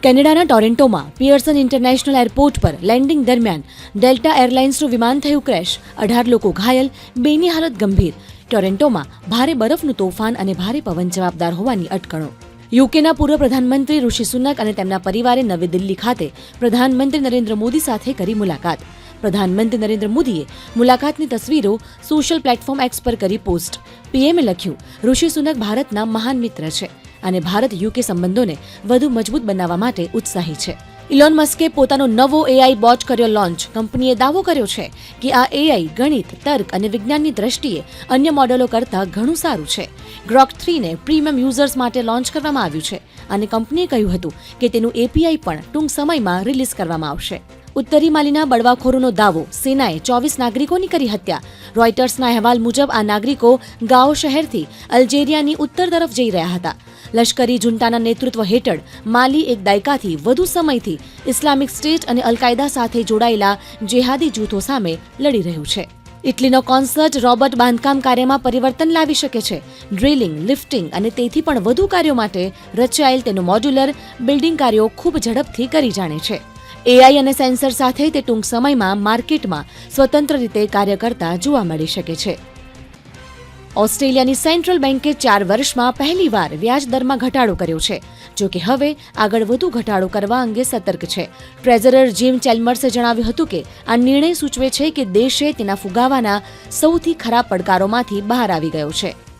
કેનેડાના ટોરેન્ટોમાં Pearson international airport પર landing દરમિયાન ડેલ્ટા એરલાઇન્સનું વિમાન થયું ક્રેશ. 18 લોકો ઘાયલ, 2ની હાલત ગંભીર. ટોરેન્ટોમાં ભારે બરફનું તોફાન અને ભારે પવન જવાબદાર હોવાની અટકળો. યુકેના પૂર્વ પ્રધાનમંત્રી ઋષિ સુનક અને તેમના પરિવારે નવી દિલ્હી ખાતે પ્રધાનમંત્રી નરેન્દ્ર મોદી સાથે કરી મુલાકાત. પ્રધાનમંત્રી નરેન્દ્ર મોદીએ મુલાકાતની તસવીરો સોશિયલ પ્લેટફોર્મ એક્સ પર કરી પોસ્ટ. પીએમએ લખ્યું, ઋષિ સુનક ભારતના મહાન મિત્ર છે અને ભારત યુકે સંબંધોને વધુ મજબૂત બનાવવા માટે ઉત્સાહી છે. ઇલોન મસ્કે પોતાનો નવો એઆઈ બોટ કર્યો લોન્ચ. કંપનીએ દાવો કર્યો છે કે આ એઆઈ ગણિત, તર્ક અને વિજ્ઞાનની દ્રષ્ટિએ અન્ય મોડેલો કરતાં ઘણું સારું છે. ગ્રોક 3ને પ્રીમિયમ યુઝર્સ માટે લોન્ચ કરવામાં આવ્યું છે અને કંપનીએ કહ્યું હતું કે તેનું એપીઆઈ પણ ટૂંક સમયમાં રિલીઝ કરવામાં આવશે. ઉત્તરી માલીના બળવાખોરોનો દાવો, સેનાએ 24 નાગરિકોની કરી હત્યા. રોયટર્સના અહેવાલ મુજબ આ નાગરિકો ગાઓ શહેરથી અલ્જેરિયાની ઉત્તર તરફ જઈ રહ્યા હતા. લશ્કરી જુન્ટાના નેતૃત્વ હેઠળ માલી એક દાયકાથી વધુ સમયથી ઇસ્લામિક સ્ટેટ અને અલ-કાયદા સાથે જોડાયેલા જેહાદી જૂથો સામે લડી રહ્યું છે. ઇટલીનો કોન્સર્ટ રોબોટ બાંધકામ કાર્યમાં પરિવર્તન લાવી શકે છે. ડ્રિલિંગ, લિફ્ટિંગ અને તેથી પણ વધુ કાર્યો માટે રચાયેલ તેનું મોડ્યુલર બિલ્ડિંગ કાર્યો ખૂબ ઝડપથી કરી જાણે છે. એઆઈ અને સેન્સર સાથે તે ટૂંક સમયમાં માર્કેટમાં સ્વતંત્ર રીતે કાર્ય કરતા જોવા મળી શકે છે. ઓસ્ટ્રેલિયાની સેન્ટ્રલ બેન્કે 4 વર્ષમાં પહેલીવાર વ્યાજ દરમાં ઘટાડો કર્યો છે. જો કે હવે આગળ વધુ ઘટાડો કરવા અંગે સતર્ક છે. ટ્રેઝરર જીમ ચેલ્મર્સે જણાવ્યું હતું કે આ નિર્ણય સૂચવે છે કે દેશે તેના ફુગાવાના સૌથી ખરાબ પડકારોમાંથી બહાર આવી ગયો છે.